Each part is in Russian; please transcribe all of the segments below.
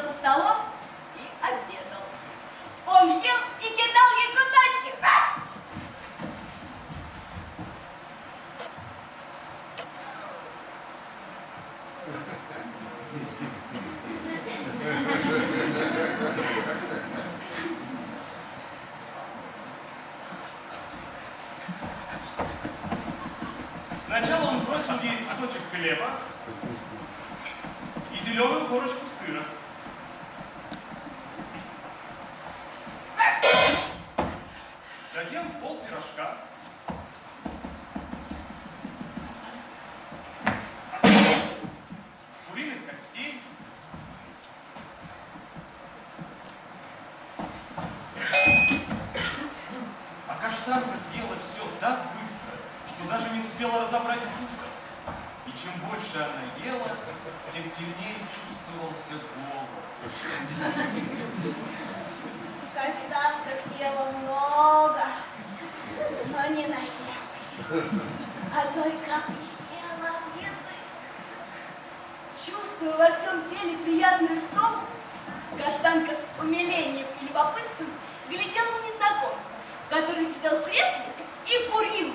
сидел за столом и обедал. Он ел и кидал ей кусачки. Сначала он бросил ей кусочек хлеба и зеленую корочку сыра. Затем пол пирожка. Куриных костей. А каштанка съела все так быстро, что даже не успела разобрать вкуса. И чем больше она ела, тем сильнее чувствовался голод. Каштанка съела много, но не наелась, а только ела от еды. Чувствуя во всем теле приятную истому, каштанка с умилением и любопытством глядела на незнакомца, который сидел в кресле и курил.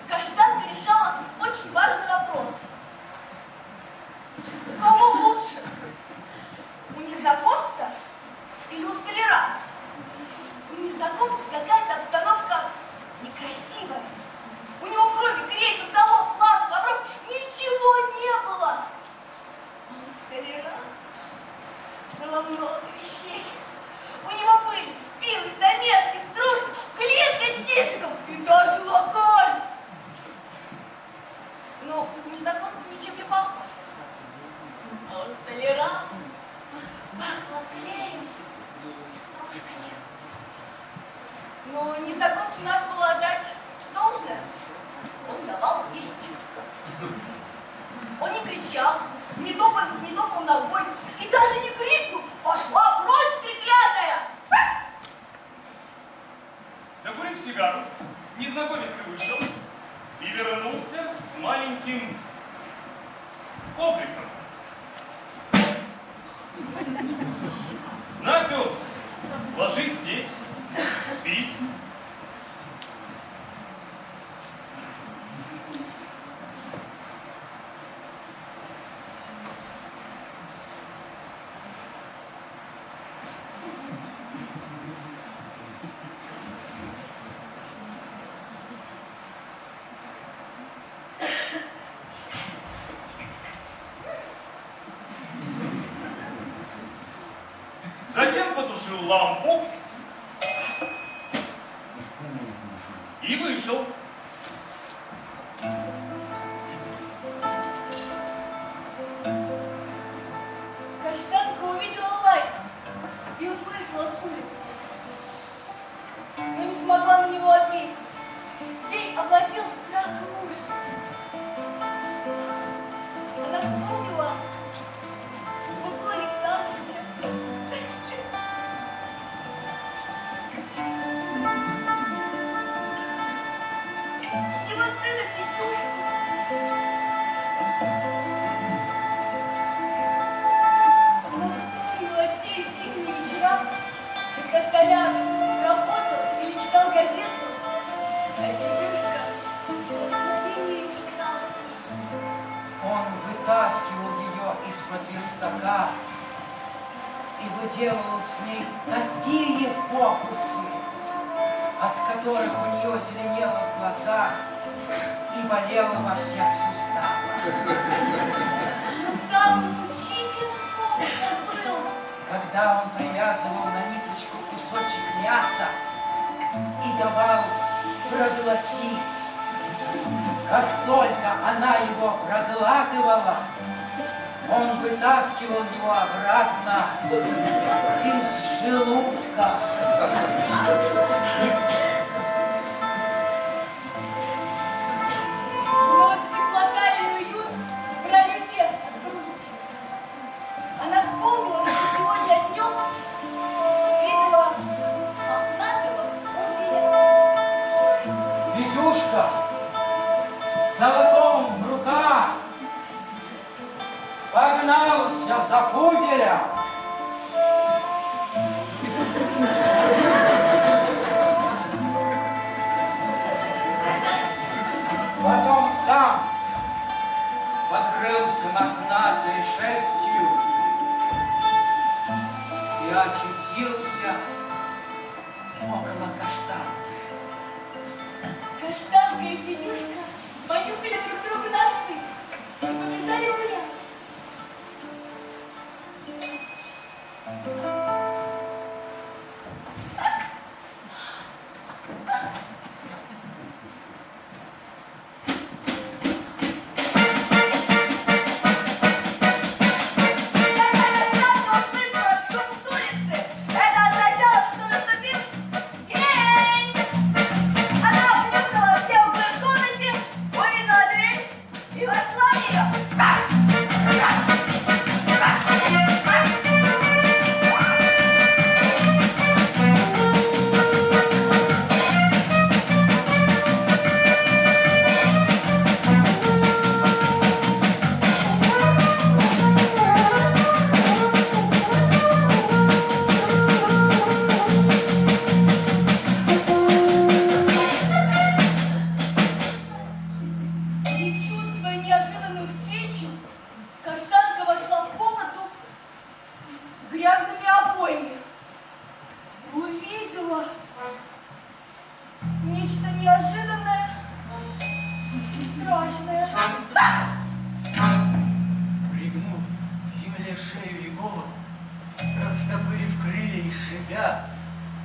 Каштанка решала очень важный вопрос. Кому лучше? У незнакомца или у столяра? У незнакомца какая-то обстановка некрасивая. У него кроме кресел, столов, лавок, ковров ничего не было. А у столяра было много вещей. У него были пилы, стамески, стружки, клетка с тишиком и даже локаль. Но у незнакомца ничем не пахло. А у столяра пахло клеем и стружками. Но незнакомцу надо было отдать должное. Он давал есть. Он не кричал, не топал ногой и даже не крикнул: «Пошла прочь, треклятая!» Докурив сигару, незнакомец вышел и вернулся с маленьким ковриком. На, пес, ложись здесь, спи. Затем потушил лампу и вышел. Каштанка увидела лай и услышала с улицы, но не смогла на него ответить. Ей овладел страх и ужас. Она вспомнила Луку Александровича. Его сына Петюшку. Она вспомнила те зимние вечера, когда столяр работал или читал газету, а Петюшка вдохновение играл с ней. Он вытаскивал ее из-под верстака и выделывал с ней такие фокусы, от которых у нее зеленело в глазах и болело во всех суставах. Но самым мучительным фокусом был, Когда он привязывал на ниточку кусочек мяса и давал проглотить, как только она его проглатывала, он вытаскивал его обратно из желудка. но теплота и уют брали вверх от грусти. Она вспомнила, что сегодня днем видела мохнатого Бьешься за пуделя. Потом сам покрылся мохнатой шерстью и очутился около каштанки. Каштанка и Федюшка понюхали друг другу носы и побежали гулять.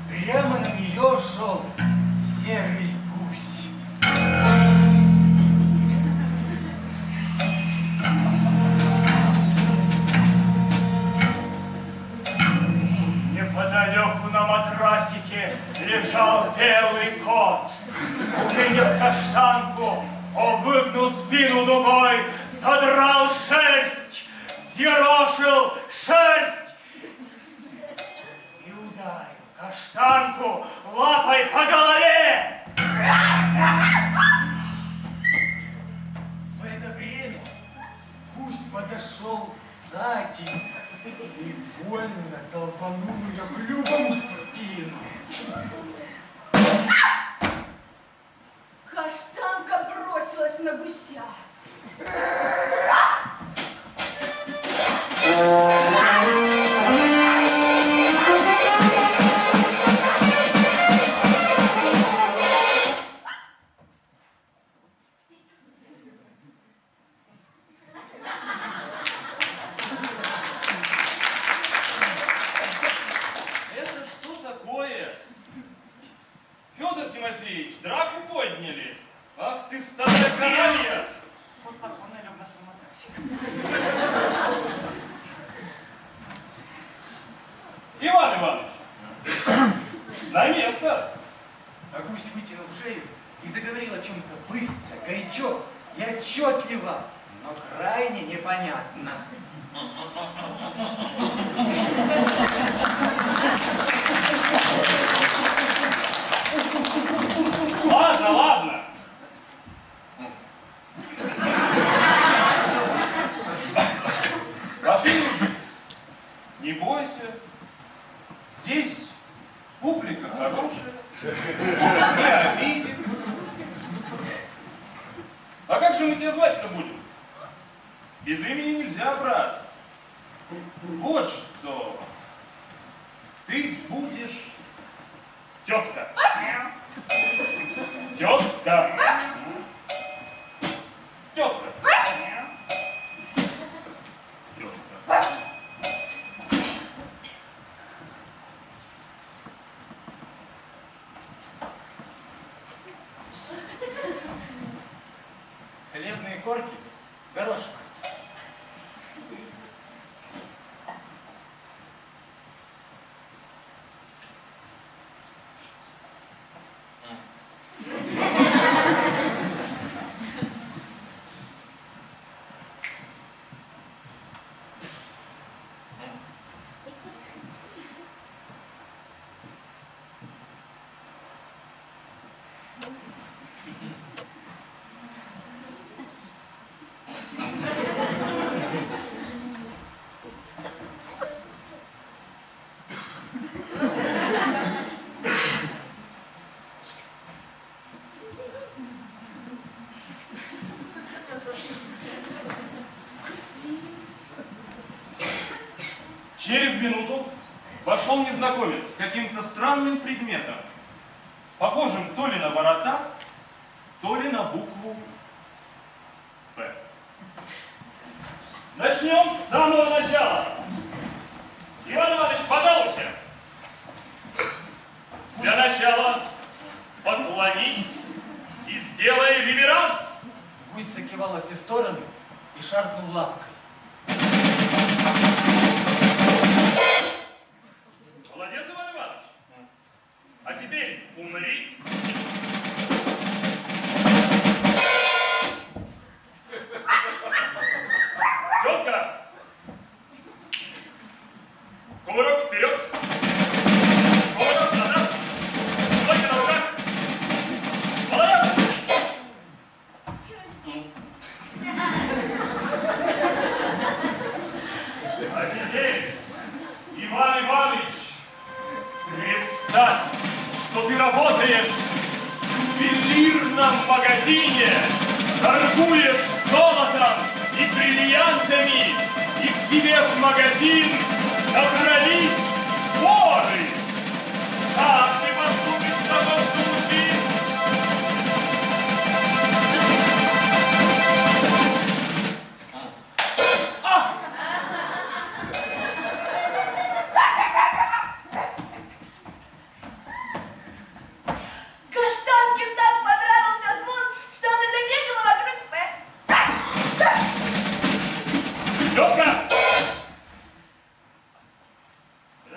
Прямо на нее шел серый гусь. Неподалеку на матрасике лежал белый кот. Увидев каштанку, он выгнул спину дугой, задрал шерсть, взъерошил шерсть и ударил каштанку лапой по голове. В это время гусь подошел сзади и больно толкнул ее клювом в спину. Каштанка бросилась на гуся. Это что такое? Федор Тимофеевич, драку подняли. Ах ты, старая каналья! Вот так он налег на свой матрасик. Иван Иванович, на место! А гусь вытянул шею и заговорил о чем-то быстро, горячо и отчетливо, но крайне непонятно. Ладно, ладно. А ты не бойся. Здесь публика хорошая, не обидит. А как же мы тебя звать-то будем? Без имени нельзя, брат. Вот что. Ты будешь тетка. Тетка. Тетка. Тетка. Хлебные корки, горошек. минуту вошел незнакомец с каким-то странным предметом, похожим то ли на ворота, то ли на букву «П». Начнем с самого начала. Иван Иванович, пожалуйте. Для начала поклонись и сделай реверанс. Гусь закивал во все стороны и шаркнул лапкой. Молодец, Иван Иванович. А теперь умри. Четко. Кувырок вперед. Кувырок назад. Стойка на руках. Молодец. А теперь, Иван Иванович, представь, что ты работаешь в ювелирном магазине, торгуешь золотом и бриллиантами, и к тебе в магазин собрались воры. Как ты поступишь в таком случае? Каштанке так понравился звон, что она забегала вокруг П. Лёвка!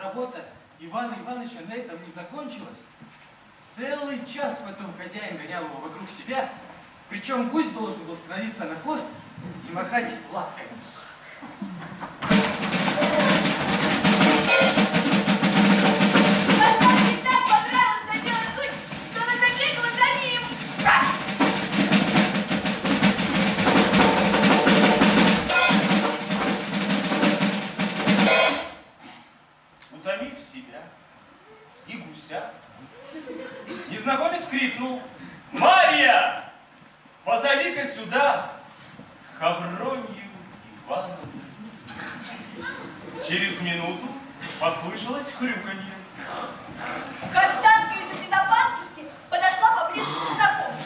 Работа Ивана Ивановича на этом не закончилась. Целый час потом хозяин гонял его вокруг себя, причем гусь должен был становиться на хвост и махать лапками. Каштанке так понравилось, что делает гусь, что она забегала за ним. Утомив себя и гуся, незнакомец крикнул: Марья! «Позови-ка сюда Хавронью Ивановну». Через минуту послышалось хрюканье. Каштанка из-за безопасности подошла поближе к незнакомцу.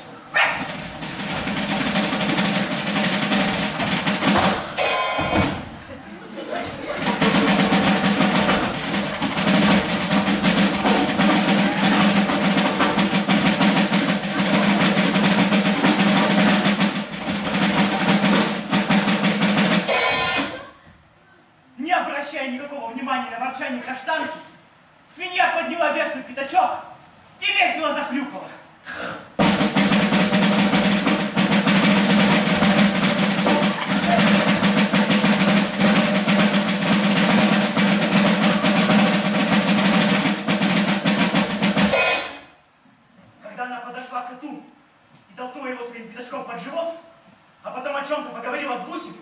Не обращая никакого внимания на ворчание каштанки, свинья подняла вверх свой пятачок и весело захрюкала. Когда она подошла к коту и толкнула его своим пятачком под живот, а потом о чем-то поговорила с гусем,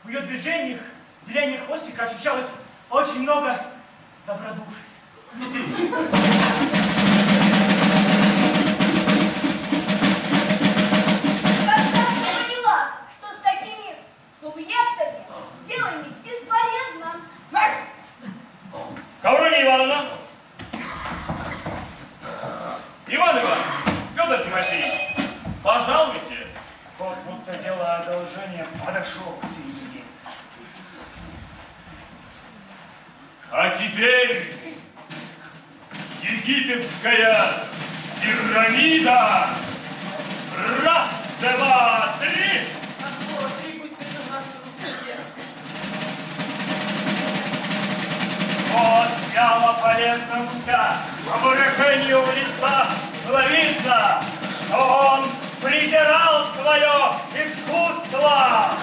в ее движениях, вилянии хвостика ощущалось очень много добродушия. Каштанка поняла, что с такими субъектами дело иметь бесполезно. Хаврония Ивановна! Иван Иванович! Федор Тимофеевич! Пожалуйте! Вот будто дело одолжения подошел к свинье. А теперь египетская пирамида! Раз, два, три! На слово три гусь пришел на спину свинье. Вот вяло полезно гуся, по выражению лица было видно, что он презирал свое искусство.